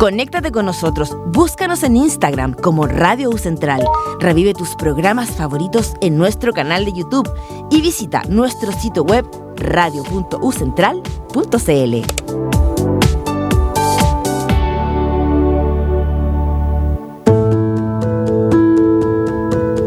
Conéctate con nosotros, búscanos en Instagram como Radio U Central, revive tus programas favoritos en nuestro canal de YouTube y visita nuestro sitio web radio.ucentral.cl.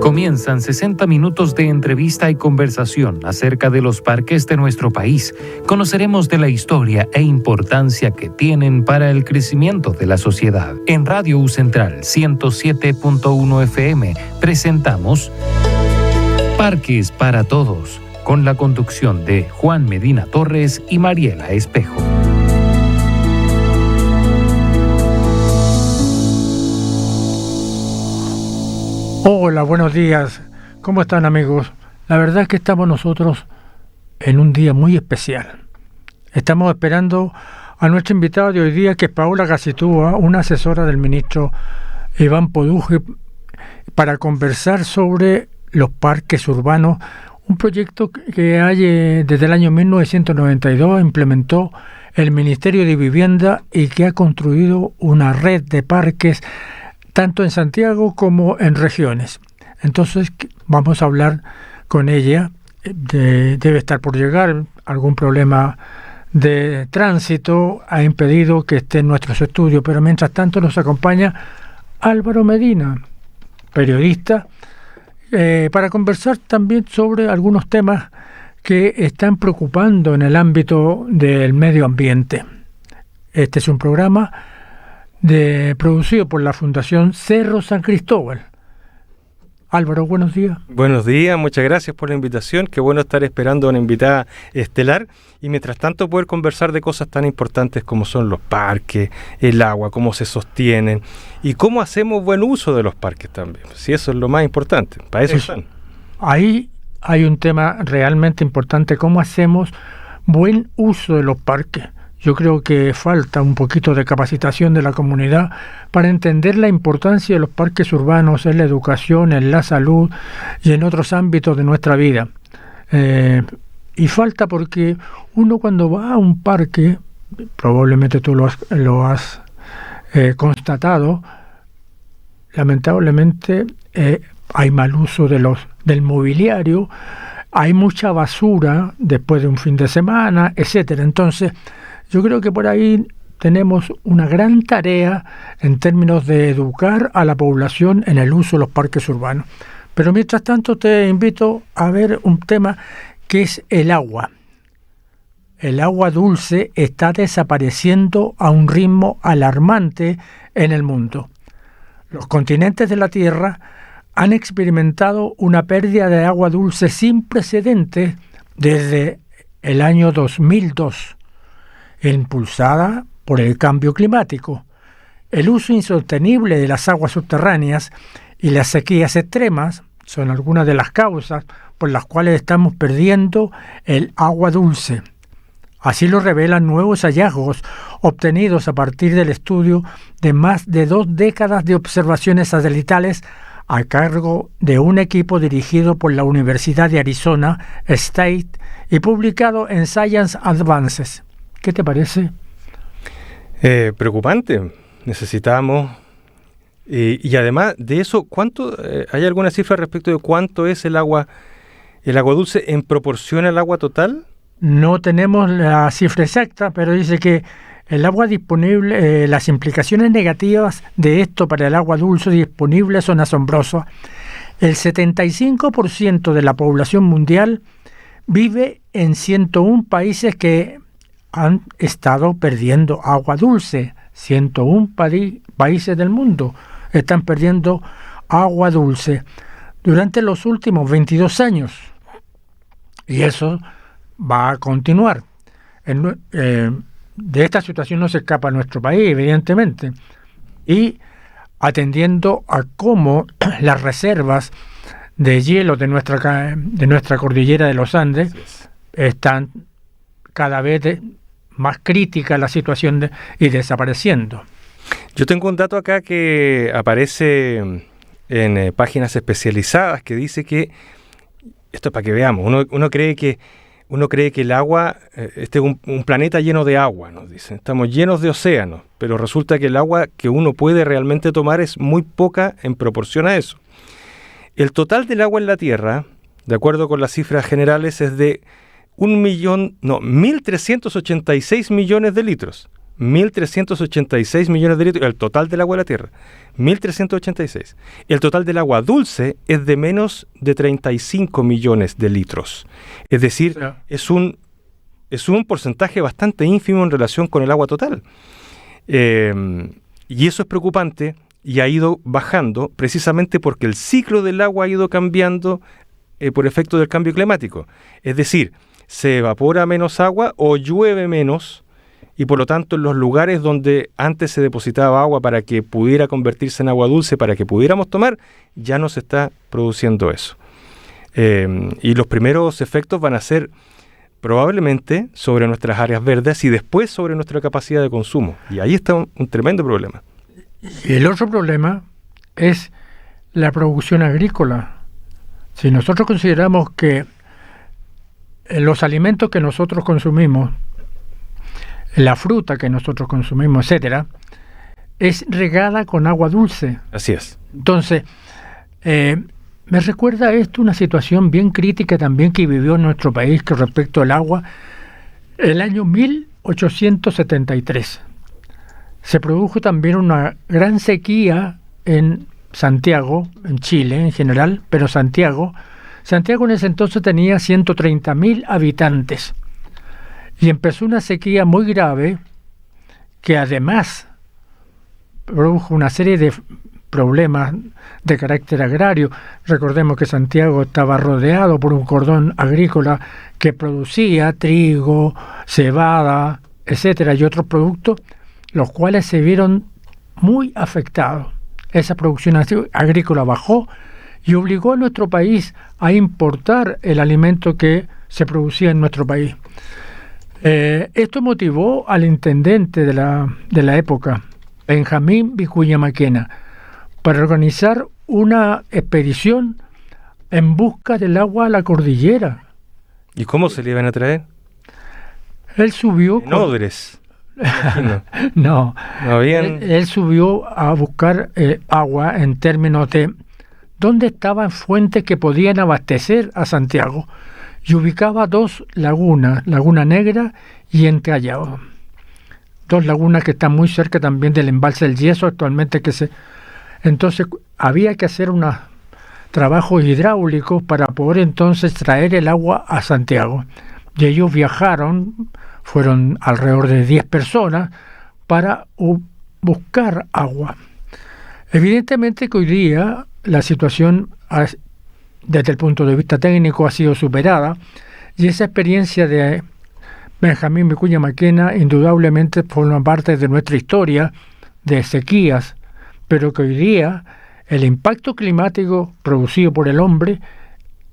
Comienzan 60 minutos de entrevista y conversación acerca de los parques de nuestro país. Conoceremos de la historia e importancia que tienen para el crecimiento de la sociedad. En Radio U Central 107.1 FM presentamos Parques para Todos, con la conducción de Juan Medina Torres y Mariela Espejo. Hola, buenos días. ¿Cómo están, amigos? La verdad es que estamos nosotros en un día muy especial. Estamos esperando a nuestra invitada de hoy día, que es Paola Gacitúa, una asesora del ministro Iván Poduje, para conversar sobre los parques urbanos, un proyecto que hay desde el año 1992 implementó el Ministerio de Vivienda y que ha construido una red de parques tanto en Santiago como en regiones. Entonces vamos a hablar con ella. Debe estar por llegar. Algún problema de tránsito ha impedido que esté en nuestros estudios, pero mientras tanto nos acompaña Álvaro Medina, periodista, para conversar también sobre algunos temas que están preocupando en el ámbito del medio ambiente. Este es un programa producido por la Fundación Cerro San Cristóbal. Álvaro, buenos días. Buenos días, muchas gracias por la invitación. Qué bueno estar esperando a una invitada estelar y mientras tanto poder conversar de cosas tan importantes como son los parques, el agua, cómo se sostienen y cómo hacemos buen uso de los parques también. Si eso es lo más importante, para eso están. Ahí hay un tema realmente importante, cómo hacemos buen uso de los parques. Yo creo que falta un poquito de capacitación de la comunidad para entender la importancia de los parques urbanos en la educación, en la salud y en otros ámbitos de nuestra vida. Y falta porque uno cuando va a un parque, probablemente tú lo has constatado, lamentablemente hay mal uso del mobiliario, hay mucha basura después de un fin de semana, etcétera. Entonces, yo creo que por ahí tenemos una gran tarea en términos de educar a la población en el uso de los parques urbanos. Pero mientras tanto te invito a ver un tema que es el agua. El agua dulce está desapareciendo a un ritmo alarmante en el mundo. Los continentes de la Tierra han experimentado una pérdida de agua dulce sin precedentes desde el año 2002. Impulsada por el cambio climático, el uso insostenible de las aguas subterráneas y las sequías extremas son algunas de las causas por las cuales estamos perdiendo el agua dulce. Así lo revelan nuevos hallazgos obtenidos a partir del estudio de más de 2 décadas de observaciones satelitales a cargo de un equipo dirigido por la Universidad de Arizona State y publicado en Science Advances. ¿Qué te parece? Preocupante. Necesitamos. Y además de eso, ¿cuánto hay alguna cifra respecto de cuánto es el agua dulce en proporción al agua total? No tenemos la cifra exacta, pero dice que el agua disponible, las implicaciones negativas de esto para el agua dulce disponible son asombrosas. El 75% de la población mundial vive en 101 países que han estado perdiendo agua dulce. 101 países del mundo están perdiendo agua dulce durante los últimos 22 años. Y eso va a continuar. De esta situación no se escapa nuestro país, evidentemente. Y atendiendo a cómo las reservas de hielo de nuestra cordillera de los Andes están cada vez más crítica la situación y desapareciendo. Yo tengo un dato acá que aparece en páginas especializadas que dice que, esto es para que veamos, uno cree que uno cree que el agua, este es un planeta lleno de agua, nos dicen. Estamos llenos de océanos, pero resulta que el agua que uno puede realmente tomar es muy poca en proporción a eso. El total del agua en la Tierra, de acuerdo con las cifras generales, es de 1.386 millones de litros. 1.386 millones de litros, el total del agua de la Tierra. 1.386. El total del agua dulce es de menos de 35 millones de litros. Es decir, es un porcentaje bastante ínfimo en relación con el agua total. Y eso es preocupante y ha ido bajando precisamente porque el ciclo del agua ha ido cambiando por efecto del cambio climático. Es decir, se evapora menos agua o llueve menos, y por lo tanto en los lugares donde antes se depositaba agua para que pudiera convertirse en agua dulce, para que pudiéramos tomar, ya no se está produciendo eso. Y los primeros efectos van a ser probablemente sobre nuestras áreas verdes y después sobre nuestra capacidad de consumo. Y ahí está un tremendo problema. Y el otro problema es la producción agrícola. Si nosotros consideramos que los alimentos que nosotros consumimos, la fruta que nosotros consumimos, etcétera, es regada con agua dulce. Así es. Entonces, me recuerda esto una situación bien crítica también que vivió en nuestro país con respecto al agua. El año 1873 se produjo también una gran sequía en Santiago, en Chile en general, pero Santiago en ese entonces tenía 130.000 habitantes. Y empezó una sequía muy grave que además produjo una serie de problemas de carácter agrario. Recordemos que Santiago estaba rodeado por un cordón agrícola que producía trigo, cebada, etcétera, y otros productos, los cuales se vieron muy afectados. Esa producción agrícola bajó y obligó a nuestro país a importar el alimento que se producía en nuestro país. Esto motivó al intendente de la época, Benjamín Vicuña Maquena, para organizar una expedición en busca del agua a la cordillera. ¿Y cómo se le iban a traer? Él subió... En odres. No, habían... él subió a buscar agua en términos de dónde estaban fuentes que podían abastecer a Santiago. Y ubicaba dos lagunas, Laguna Negra y Encallao. Dos lagunas que están muy cerca también del embalse del Yeso actualmente. Entonces había que hacer unos trabajos hidráulicos para poder entonces traer el agua a Santiago. Y ellos viajaron, fueron alrededor de 10 personas, para buscar agua. Evidentemente que hoy día la situación desde el punto de vista técnico ha sido superada, y esa experiencia de Benjamín Vicuña Maquena indudablemente forma parte de nuestra historia de sequías, pero que hoy día el impacto climático producido por el hombre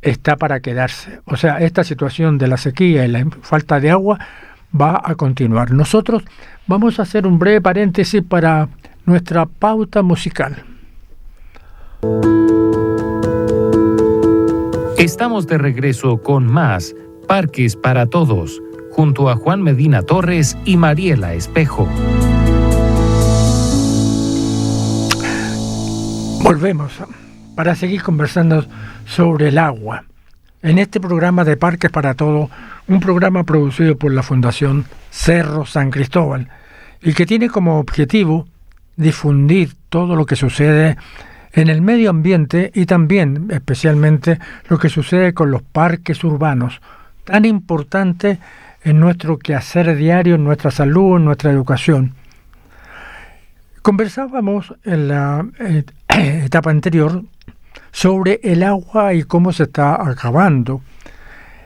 está para quedarse. O sea, esta situación de la sequía y la falta de agua va a continuar. Nosotros vamos a hacer un breve paréntesis para nuestra pauta musical. Estamos de regreso con más Parques para Todos, junto a Juan Medina Torres y Mariela Espejo. Volvemos para seguir conversando sobre el agua. En este programa de Parques para Todos, un programa producido por la Fundación Cerro San Cristóbal y que tiene como objetivo difundir todo lo que sucede en el medio ambiente y también, especialmente, lo que sucede con los parques urbanos, tan importante en nuestro quehacer diario, en nuestra salud, en nuestra educación. Conversábamos en la etapa anterior sobre el agua y cómo se está acabando.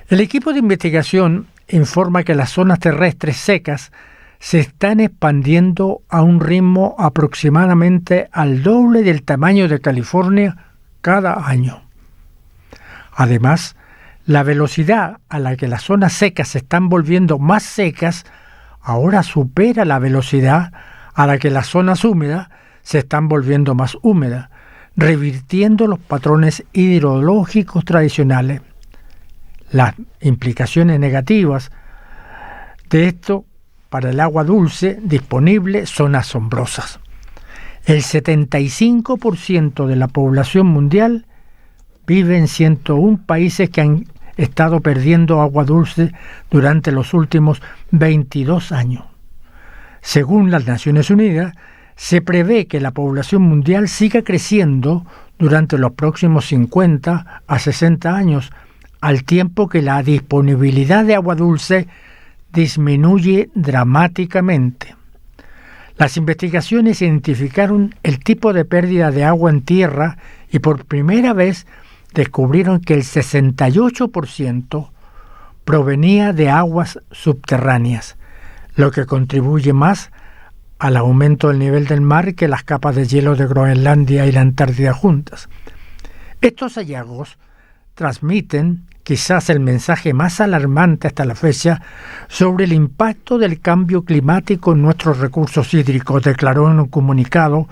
El equipo de investigación informa que las zonas terrestres secas se están expandiendo a un ritmo aproximadamente al doble del tamaño de California cada año. Además, la velocidad a la que las zonas secas se están volviendo más secas ahora supera la velocidad a la que las zonas húmedas se están volviendo más húmedas, revirtiendo los patrones hidrológicos tradicionales. Las implicaciones negativas de esto para el agua dulce disponible son asombrosas. El 75% de la población mundial vive en 101 países que han estado perdiendo agua dulce durante los últimos 22 años. Según las Naciones Unidas, se prevé que la población mundial siga creciendo durante los próximos 50 a 60 años, al tiempo que la disponibilidad de agua dulce disminuye dramáticamente. Las investigaciones identificaron el tipo de pérdida de agua en tierra y por primera vez descubrieron que el 68% provenía de aguas subterráneas, lo que contribuye más al aumento del nivel del mar que las capas de hielo de Groenlandia y la Antártida juntas. Estos hallazgos transmiten quizás el mensaje más alarmante hasta la fecha sobre el impacto del cambio climático en nuestros recursos hídricos, declaró en un comunicado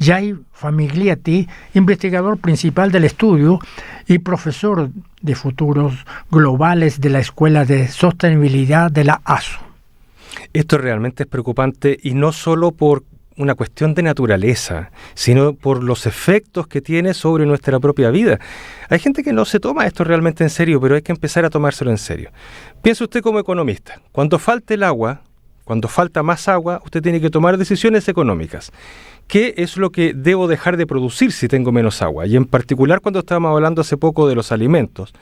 Jay Famiglietti, investigador principal del estudio y profesor de futuros globales de la Escuela de Sostenibilidad de la ASU. Esto realmente es preocupante y no solo por una cuestión de naturaleza, sino por los efectos que tiene sobre nuestra propia vida. Hay gente que no se toma esto realmente en serio, pero hay que empezar a tomárselo en serio. Piense usted como economista, cuando falte el agua, cuando falta más agua, usted tiene que tomar decisiones económicas. ¿Qué es lo que debo dejar de producir si tengo menos agua? Y en particular cuando estábamos hablando hace poco de los alimentos.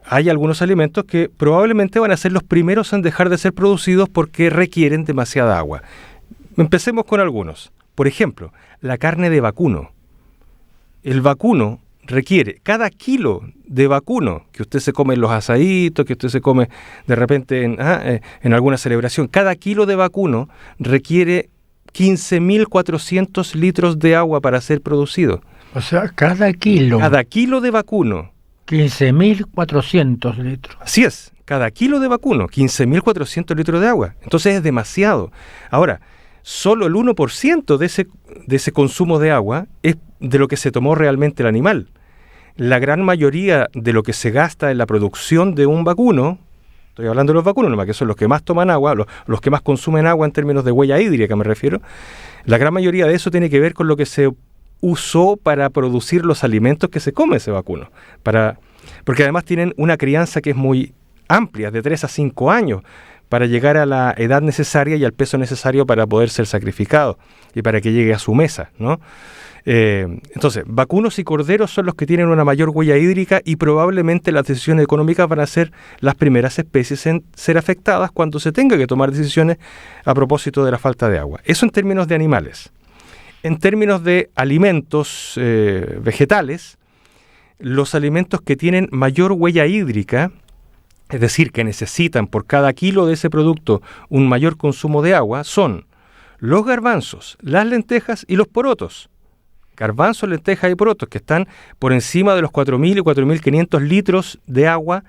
Hay algunos alimentos que probablemente van a ser los primeros en dejar de ser producidos porque requieren demasiada agua. Empecemos con algunos. Por ejemplo, la carne de vacuno. El vacuno requiere, cada kilo de vacuno que usted se come en los asaditos, que usted se come de repente en alguna celebración, cada kilo de vacuno requiere 15.400 litros de agua para ser producido. O sea, cada kilo. Cada kilo de vacuno. 15.400 litros. Así es, cada kilo de vacuno, 15.400 litros de agua. Entonces es demasiado. Ahora, solo el 1% de ese consumo de agua es de lo que se tomó realmente el animal. La gran mayoría de lo que se gasta en la producción de un vacuno, estoy hablando de los vacunos, nomás que son los que más toman agua, los que más consumen agua en términos de huella hídrica me refiero, la gran mayoría de eso tiene que ver con lo que se usó para producir los alimentos que se come ese vacuno. Porque además tienen una crianza que es muy amplia, de 3 a 5 años, para llegar a la edad necesaria y al peso necesario para poder ser sacrificado y para que llegue a su mesa, ¿no? Entonces, vacunos y corderos son los que tienen una mayor huella hídrica y probablemente las decisiones económicas van a ser las primeras especies en ser afectadas cuando se tenga que tomar decisiones a propósito de la falta de agua. Eso en términos de animales. En términos de alimentos vegetales, los alimentos que tienen mayor huella hídrica, es decir, que necesitan por cada kilo de ese producto un mayor consumo de agua, son los garbanzos, las lentejas y los porotos. Garbanzos, lentejas y porotos, que están por encima de los 4.000 y 4.500 litros de agua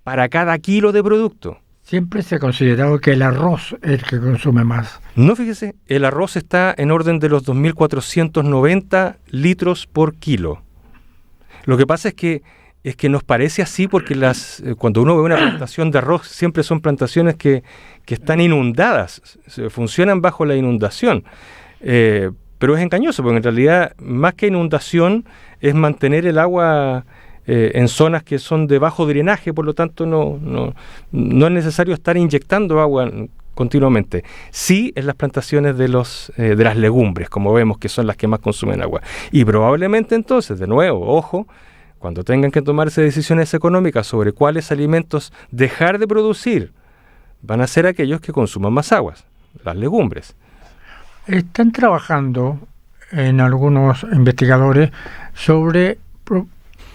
para cada kilo de producto. Siempre se ha considerado que el arroz es el que consume más. No, fíjese, el arroz está en orden de los 2.490 litros por kilo. Lo que pasa es que nos parece así porque cuando uno ve una plantación de arroz, siempre son plantaciones que están inundadas, funcionan bajo la inundación. Pero es engañoso, porque en realidad, más que inundación, es mantener el agua en zonas que son de bajo drenaje, por lo tanto no es necesario estar inyectando agua continuamente. Sí en las plantaciones de las legumbres, como vemos que son las que más consumen agua. Y probablemente entonces, de nuevo, ojo, cuando tengan que tomarse decisiones económicas sobre cuáles alimentos dejar de producir, van a ser aquellos que consuman más aguas, las legumbres. Están trabajando en algunos investigadores sobre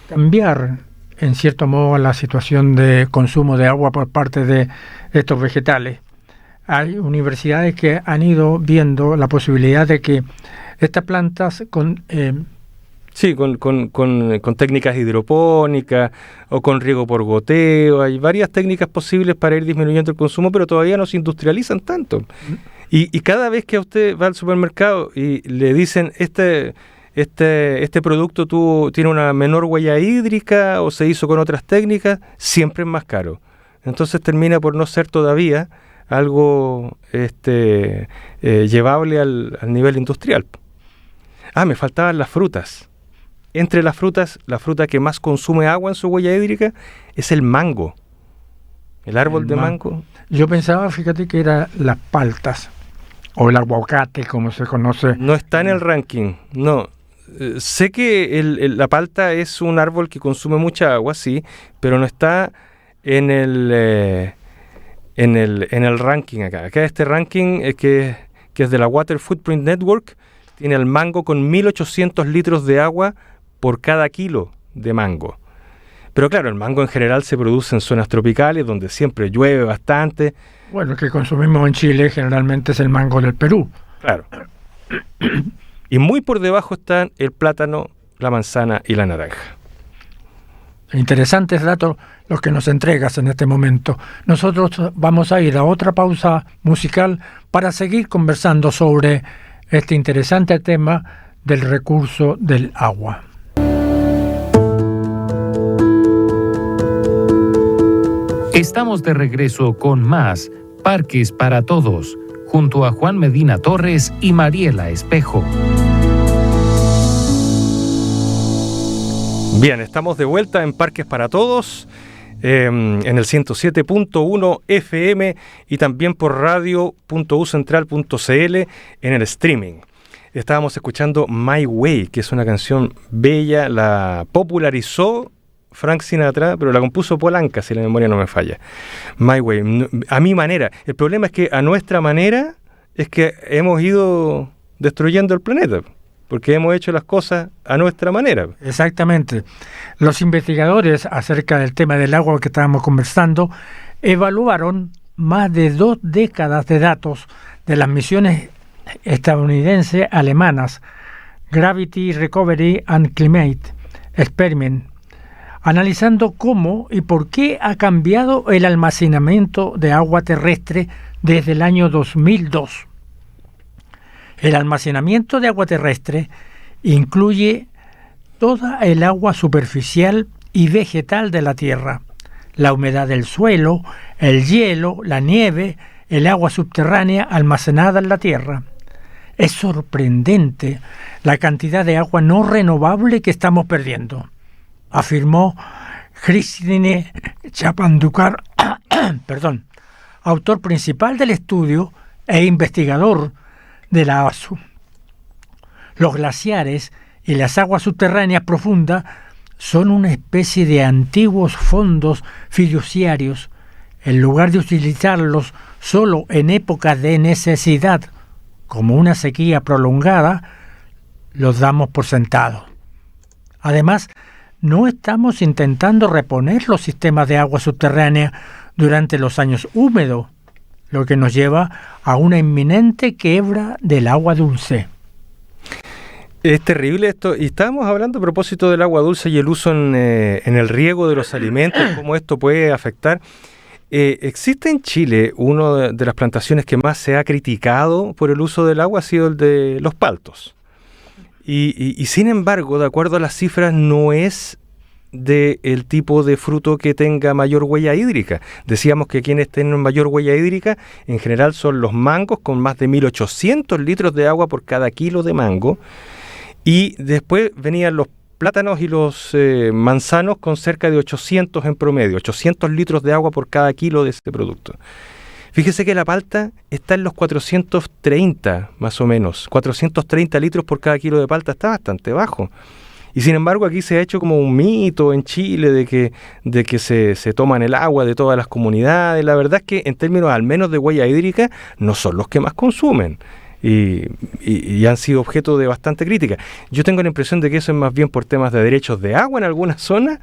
cambiar en cierto modo la situación de consumo de agua por parte de estos vegetales. Hay universidades que han ido viendo la posibilidad de que estas plantas con técnicas hidropónicas o con riego por goteo, hay varias técnicas posibles para ir disminuyendo el consumo, pero todavía no se industrializan tanto. Y cada vez que usted va al supermercado y le dicen este este producto tiene una menor huella hídrica o se hizo con otras técnicas, siempre es más caro. Entonces termina por no ser todavía algo llevable al nivel industrial. Me faltaban las frutas. Entre las frutas, la fruta que más consume agua en su huella hídrica es el mango. El árbol de mango. Yo pensaba, fíjate, que eran las paltas o el aguacate, como se conoce. No está en el ranking, no. Sé que la palta es un árbol que consume mucha agua, sí, pero no está en el ranking acá. Acá este ranking que es de la Water Footprint Network, tiene el mango con 1.800 litros de agua por cada kilo de mango. Pero claro, el mango en general se produce en zonas tropicales donde siempre llueve bastante. Bueno, el que consumimos en Chile generalmente es el mango del Perú. Claro. Y muy por debajo están el plátano, la manzana y la naranja. Interesantes datos los que nos entregas en este momento. Nosotros vamos a ir a otra pausa musical para seguir conversando sobre este interesante tema del recurso del agua. Estamos de regreso con más Parques para Todos, junto a Juan Medina Torres y Mariela Espejo. Bien, estamos de vuelta en Parques para Todos, en el 107.1 FM y también por radio.ucentral.cl en el streaming. Estábamos escuchando My Way, que es una canción bella, la popularizó Frank Sinatra, pero la compuso Polanca, si la memoria no me falla. My Way, a mi manera. El problema es que a nuestra manera es que hemos ido destruyendo el planeta, porque hemos hecho las cosas a nuestra manera. Exactamente. Los investigadores acerca del tema del agua que estábamos conversando evaluaron más de 2 décadas de datos de las misiones estadounidenses alemanas Gravity Recovery and Climate Experiment, analizando cómo y por qué ha cambiado el almacenamiento de agua terrestre desde el año 2002. El almacenamiento de agua terrestre incluye toda el agua superficial y vegetal de la tierra, la humedad del suelo, el hielo, la nieve, el agua subterránea almacenada en la tierra. Es sorprendente la cantidad de agua no renovable que estamos perdiendo, afirmó Kristine Chapandukar, autor principal del estudio e investigador de la ASU. Los glaciares y las aguas subterráneas profundas son una especie de antiguos fondos fiduciarios. En lugar de utilizarlos solo en épocas de necesidad, como una sequía prolongada, los damos por sentados. Además, no estamos intentando reponer los sistemas de agua subterránea durante los años húmedos, lo que nos lleva a una inminente quiebra del agua dulce. Es terrible esto, y estábamos hablando a propósito del agua dulce y el uso en el riego de los alimentos, cómo esto puede afectar. Existe en Chile una de las plantaciones que más se ha criticado por el uso del agua, ha sido el de los paltos. Y sin embargo, de acuerdo a las cifras, no es del tipo de fruto que tenga mayor huella hídrica. Decíamos que quienes tienen mayor huella hídrica en general son los mangos, con más de 1.800 litros de agua por cada kilo de mango, y después venían los plátanos y los manzanos con cerca de 800 en promedio, 800 litros de agua por cada kilo de este producto. Fíjese que la palta está en los 430 más o menos, 430 litros por cada kilo de palta, está bastante bajo. Y sin embargo aquí se ha hecho como un mito en Chile de que se toman el agua de todas las comunidades. La verdad es que en términos al menos de huella hídrica no son los que más consumen y han sido objeto de bastante crítica. Yo tengo la impresión de que eso es más bien por temas de derechos de agua en algunas zonas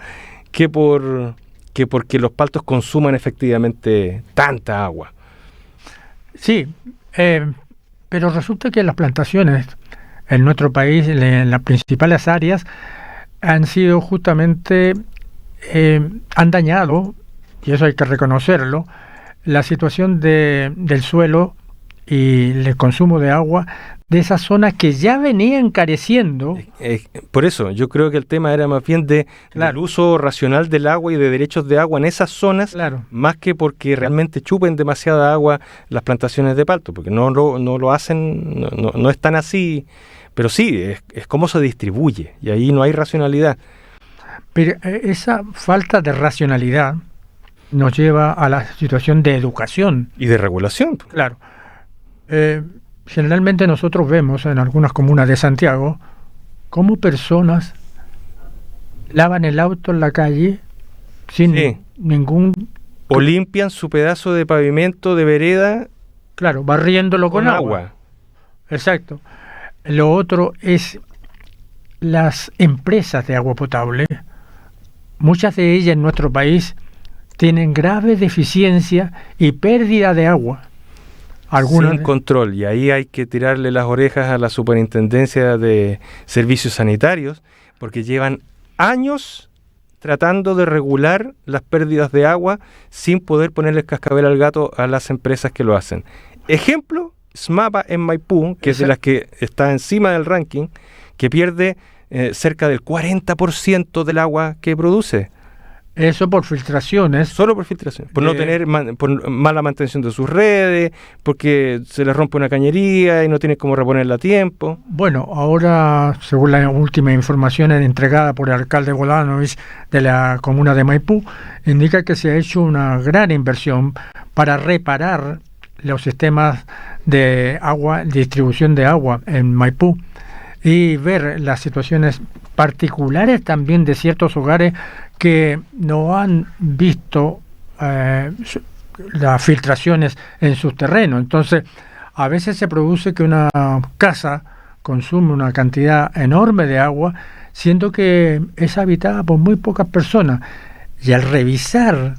que porque los paltos consuman efectivamente tanta agua. Sí, pero resulta que las plantaciones en nuestro país, en las principales áreas, han sido justamente, han dañado, y eso hay que reconocerlo, la situación del suelo y el consumo de agua de esas zonas que ya venían careciendo. Por eso, yo creo que el tema era más bien del uso racional del agua y de derechos de agua en esas zonas, más que porque realmente chupen demasiada agua las plantaciones de palto, porque no lo hacen, no es tan así, pero sí, es cómo se distribuye, y ahí no hay racionalidad. Pero esa falta de racionalidad nos lleva a la situación de educación. Y de regulación. Claro. Generalmente nosotros vemos en algunas comunas de Santiago cómo personas lavan el auto en la calle sin ningún... O limpian su pedazo de pavimento de vereda. Claro, barriéndolo con agua. Exacto. Lo otro es las empresas de agua potable. Muchas de ellas en nuestro país tienen grave deficiencia y pérdida de agua. Sin control, y ahí hay que tirarle las orejas a la Superintendencia de Servicios Sanitarios, porque llevan años tratando de regular las pérdidas de agua sin poder ponerle cascabel al gato a las empresas que lo hacen. Ejemplo, SMAPA en Maipú, que es de las que está encima del ranking, que pierde cerca del 40% del agua que produce. Eso por filtraciones. Solo por filtración. Por no tener por mala mantención de sus redes, porque se les rompe una cañería y no tienen cómo reponerla a tiempo. Bueno, ahora, según la última información entregada por el alcalde Bolanovich de la comuna de Maipú, indica que se ha hecho una gran inversión para reparar los sistemas de agua, distribución de agua en Maipú, y ver las situaciones particulares también de ciertos hogares que no han visto las filtraciones en sus terrenos. Entonces, a veces se produce que una casa consume una cantidad enorme de agua, siendo que es habitada por muy pocas personas. Y al revisar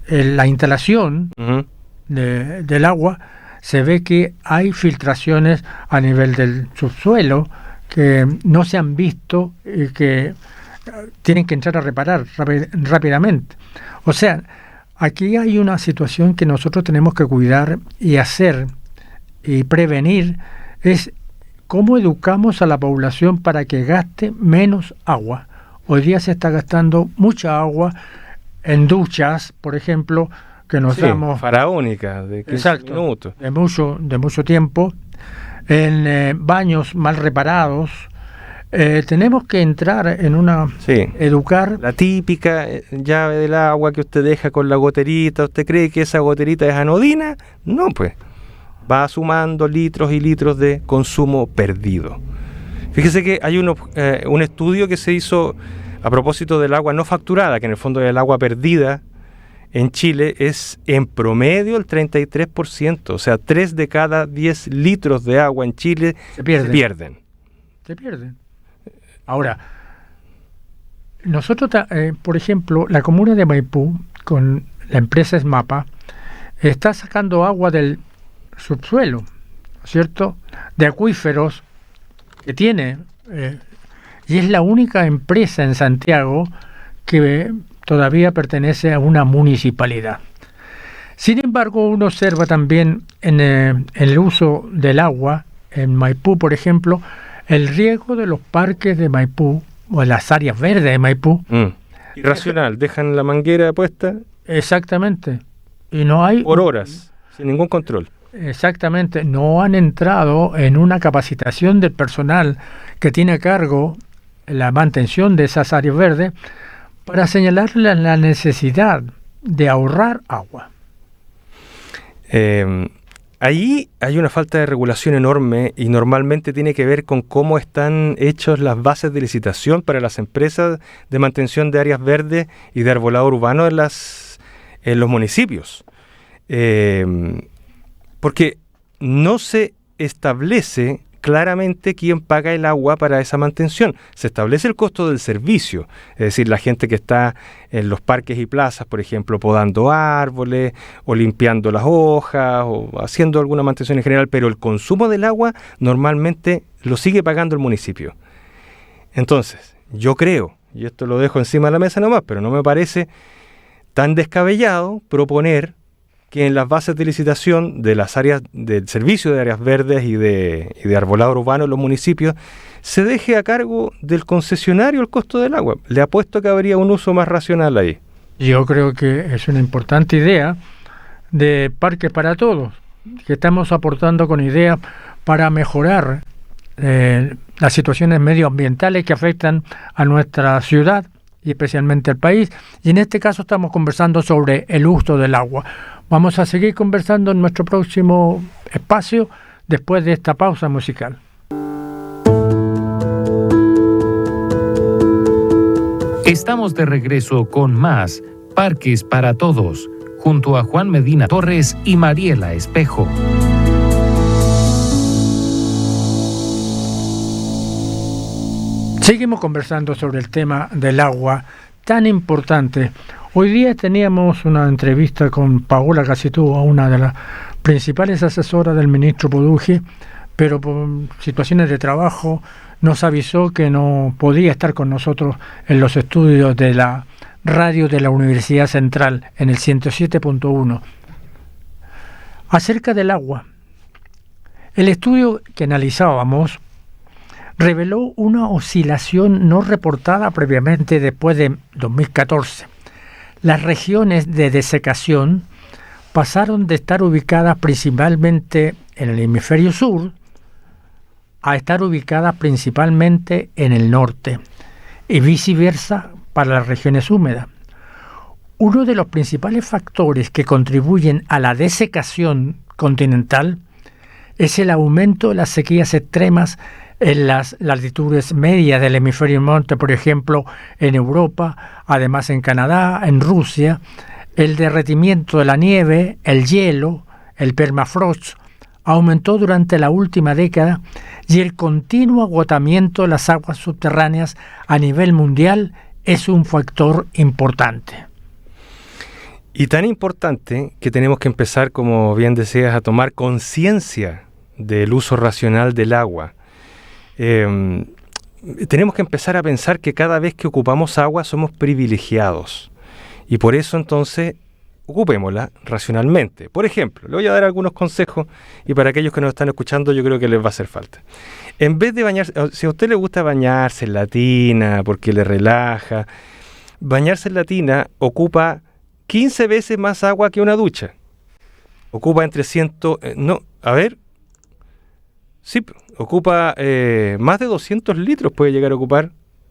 la instalación del agua, se ve que hay filtraciones a nivel del subsuelo que no se han visto y que tienen que entrar a reparar rápidamente. O sea, aquí hay una situación que nosotros tenemos que cuidar y hacer y prevenir, es cómo educamos a la población para que gaste menos agua. Hoy día se está gastando mucha agua en duchas, por ejemplo, que nos damos... faraónica, de 15 minutos. De mucho tiempo, en baños mal reparados. Tenemos que entrar en una... educar... La típica llave del agua que usted deja con la goterita. ¿Usted cree que esa goterita es anodina? No, pues. Va sumando litros y litros de consumo perdido. Fíjese que hay un estudio que se hizo a propósito del agua no facturada, que en el fondo es el agua perdida en Chile, es en promedio el 33%. O sea, 3 de cada 10 litros de agua en Chile se pierden. Ahora, nosotros, por ejemplo, la comuna de Maipú, con la empresa SMAPA, está sacando agua del subsuelo, ¿cierto?, de acuíferos que tiene, y es la única empresa en Santiago que todavía pertenece a una municipalidad. Sin embargo, uno observa también en el uso del agua en Maipú, por ejemplo, el riego de los parques de Maipú o las áreas verdes de Maipú. Irracional, dejan la manguera puesta. Exactamente. Y no hay... por horas, sin ningún control. Exactamente. No han entrado en una capacitación del personal que tiene a cargo la mantención de esas áreas verdes para señalarle la necesidad de ahorrar agua. Ahí hay una falta de regulación enorme y normalmente tiene que ver con cómo están hechas las bases de licitación para las empresas de mantención de áreas verdes y de arbolado urbano en los municipios. Porque no se establece claramente quién paga el agua para esa mantención. Se establece el costo del servicio, es decir, la gente que está en los parques y plazas, por ejemplo, podando árboles o limpiando las hojas o haciendo alguna mantención en general, pero el consumo del agua normalmente lo sigue pagando el municipio. Entonces, yo creo, y esto lo dejo encima de la mesa nomás, pero no me parece tan descabellado proponer que en las bases de licitación de las áreas del servicio de áreas verdes y de arbolado urbano en los municipios se deje a cargo del concesionario el costo del agua. Le apuesto que habría un uso más racional ahí. Yo creo que es una importante idea de Parques para Todos, que estamos aportando con ideas para mejorar las situaciones medioambientales que afectan a nuestra ciudad y especialmente al país. Y en este caso estamos conversando sobre el uso del agua. Vamos a seguir conversando en nuestro próximo espacio después de esta pausa musical. Estamos de regreso con más Parques para Todos, junto a Juan Medina Torres y Mariela Espejo. Seguimos conversando sobre el tema del agua tan importante. Hoy día teníamos una entrevista con Paola Gacitúa, una de las principales asesoras del ministro Produji, pero por situaciones de trabajo nos avisó que no podía estar con nosotros en los estudios de la radio de la Universidad Central en el 107.1. Acerca del agua, el estudio que analizábamos reveló una oscilación no reportada previamente después de 2014. Las regiones de desecación pasaron de estar ubicadas principalmente en el hemisferio sur a estar ubicadas principalmente en el norte, y viceversa para las regiones húmedas. Uno de los principales factores que contribuyen a la desecación continental es el aumento de las sequías extremas en las latitudes medias del hemisferio norte, por ejemplo, en Europa, además en Canadá, en Rusia, el derretimiento de la nieve, el hielo, el permafrost, aumentó durante la última década y el continuo agotamiento de las aguas subterráneas a nivel mundial es un factor importante. Y tan importante que tenemos que empezar, como bien decías, a tomar conciencia del uso racional del agua. Tenemos que empezar a pensar que cada vez que ocupamos agua somos privilegiados. Y por eso entonces ocupémosla racionalmente. Por ejemplo, le voy a dar algunos consejos y para aquellos que nos están escuchando yo creo que les va a hacer falta. En vez de bañarse, si a usted le gusta bañarse en la tina porque le relaja, bañarse en la tina ocupa 15 veces más agua que una ducha. Ocupa entre ocupa más de 200 litros puede llegar a ocupar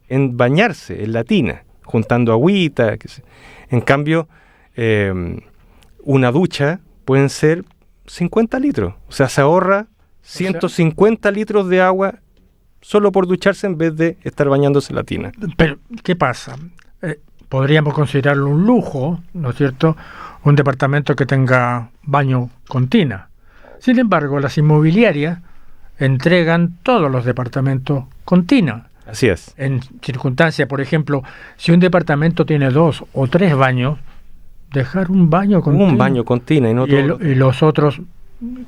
en bañarse en la tina, juntando agüita. En cambio, una ducha pueden ser 50 litros. O sea, se ahorra 150 litros de agua solo por ducharse en vez de estar bañándose en la tina. Pero, ¿qué pasa? Podríamos considerarlo un lujo, ¿no es cierto?, un departamento que tenga baño con tina. Sin embargo, las inmobiliarias entregan todos los departamentos con tina. Así es. En circunstancias, por ejemplo, si un departamento tiene 2 o 3 baños, dejar un baño con tina. Un baño con tina y no todo. Y los otros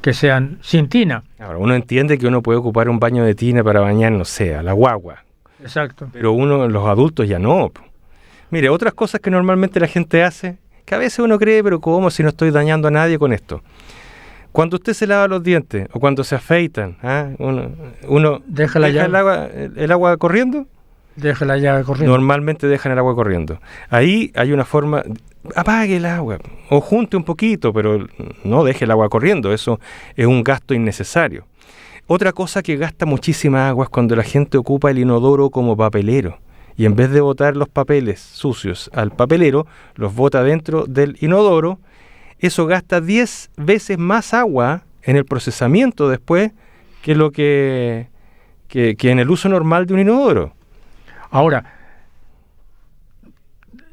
que sean sin tina. Ahora, uno entiende que uno puede ocupar un baño de tina para bañar, no sé, a la guagua. Exacto. Pero los adultos ya no. Mire, otras cosas que normalmente la gente hace, que a veces uno cree, pero ¿cómo si no estoy dañando a nadie con esto? Cuando usted se lava los dientes o cuando se afeitan, uno deja el agua corriendo. Deja la llave corriendo. Normalmente dejan el agua corriendo. Ahí hay una forma, apague el agua o junte un poquito, pero no deje el agua corriendo. Eso es un gasto innecesario. Otra cosa que gasta muchísima agua es cuando la gente ocupa el inodoro como papelero. Y en vez de botar los papeles sucios al papelero, los bota dentro del inodoro. Eso gasta 10 veces más agua en el procesamiento después que lo que en el uso normal de un inodoro. Ahora,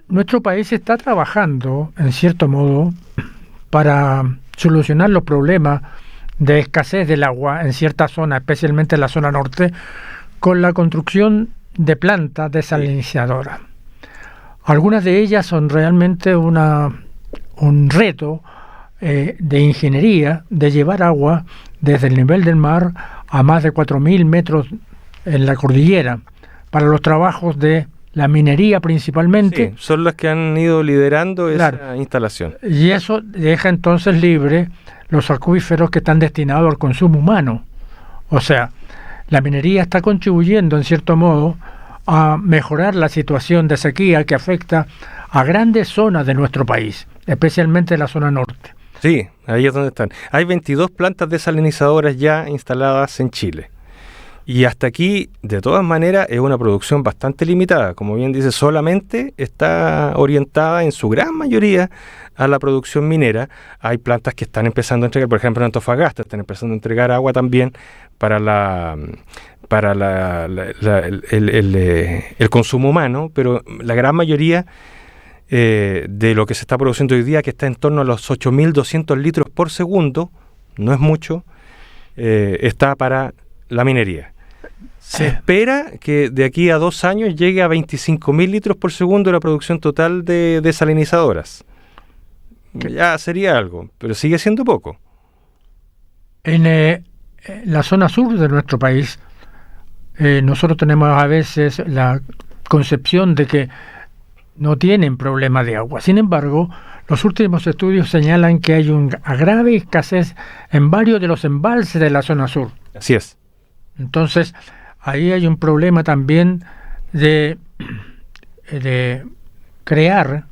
nuestro país está trabajando, en cierto modo, para solucionar los problemas de escasez del agua en ciertas zonas, especialmente en la zona norte, con la construcción de plantas desalinizadoras. Algunas de ellas son realmente un reto de ingeniería de llevar agua desde el nivel del mar a más de 4.000 metros en la cordillera para los trabajos de la minería principalmente. Sí, son las que han ido liderando esa instalación. Y eso deja entonces libre los acuíferos que están destinados al consumo humano. O sea, la minería está contribuyendo en cierto modo a mejorar la situación de sequía que afecta a grandes zonas de nuestro país, especialmente la zona norte. Sí, ahí es donde están. Hay 22 plantas desalinizadoras ya instaladas en Chile. Y hasta aquí, de todas maneras, es una producción bastante limitada. Como bien dice, solamente está orientada en su gran mayoría a la producción minera. Hay plantas que están empezando a entregar, por ejemplo en Antofagasta, están empezando a entregar agua también para el consumo humano, pero la gran mayoría de lo que se está produciendo hoy día, que está en torno a los 8.200 litros por segundo, no es mucho, está para la minería. Se espera que de aquí a 2 años llegue a 25.000 litros por segundo la producción total de desalinizadoras. Ya sería algo, pero sigue siendo poco. En la zona sur de nuestro país, nosotros tenemos a veces la concepción de que no tienen problema de agua. Sin embargo, los últimos estudios señalan que hay una grave escasez en varios de los embalses de la zona sur. Así es. Entonces, ahí hay un problema también de crear,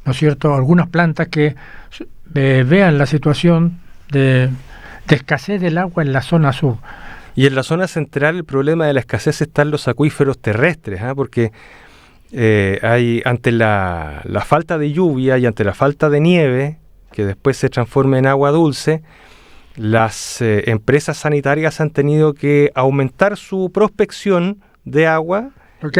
¿no es cierto?, algunas plantas que vean la situación de escasez del agua en la zona sur. Y en la zona central el problema de la escasez está en los acuíferos terrestres, porque ante la falta de lluvia y ante la falta de nieve, que después se transforma en agua dulce, las empresas sanitarias han tenido que aumentar su prospección de agua. Lo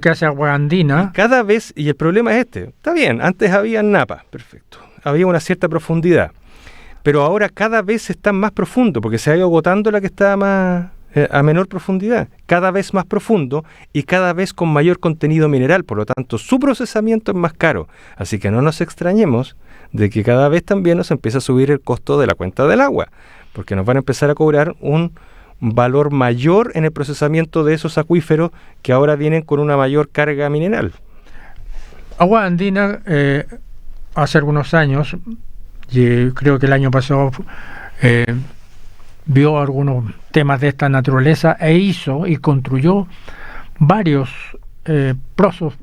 que hace Agua Andina. Cada vez, y el problema es está bien, antes había napas, perfecto, había una cierta profundidad, pero ahora cada vez están más profundo, porque se ha ido agotando la que estaba más a menor profundidad, cada vez más profundo y cada vez con mayor contenido mineral, por lo tanto su procesamiento es más caro, así que no nos extrañemos de que cada vez también nos empieza a subir el costo de la cuenta del agua, porque nos van a empezar a cobrar un valor mayor en el procesamiento de esos acuíferos que ahora vienen con una mayor carga mineral. Agua Andina hace algunos años, y creo que el año pasado vio algunos temas de esta naturaleza e hizo y construyó varios pozos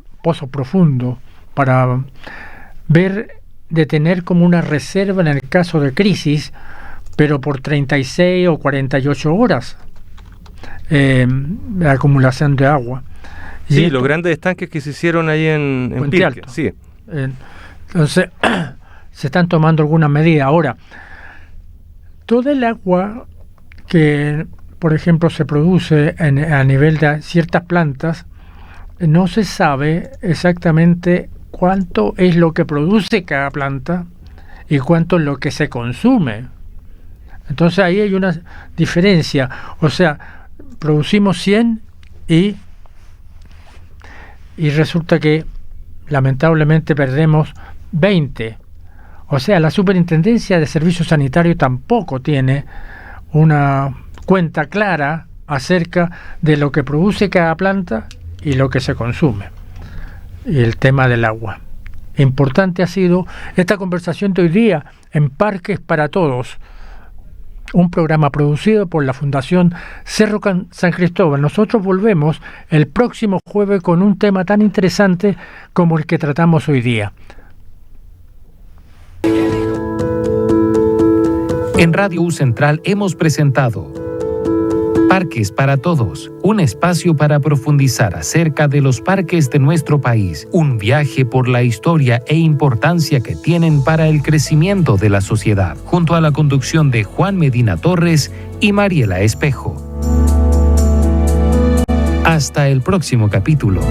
profundos para de tener como una reserva en el caso de crisis, pero por 36 o 48 horas de acumulación de agua. Sí, los grandes estanques que se hicieron ahí en Puente Pirque, Alto. sí. Entonces, se están tomando algunas medidas. Ahora, todo el agua que, por ejemplo, se produce a nivel de ciertas plantas, no se sabe exactamente cuánto es lo que produce cada planta y cuánto es lo que se consume. Entonces ahí hay una diferencia. O sea, producimos 100 y resulta que lamentablemente perdemos 20. O sea, la Superintendencia de Servicios Sanitarios tampoco tiene una cuenta clara acerca de lo que produce cada planta y lo que se consume. Y el tema del agua. Importante ha sido esta conversación de hoy día en Parques para Todos, un programa producido por la Fundación Cerro San Cristóbal. Nosotros volvemos el próximo jueves con un tema tan interesante como el que tratamos hoy día. En Radio U Central hemos presentado Parques para Todos, un espacio para profundizar acerca de los parques de nuestro país, un viaje por la historia e importancia que tienen para el crecimiento de la sociedad, junto a la conducción de Juan Medina Torres y Mariela Espejo. Hasta el próximo capítulo.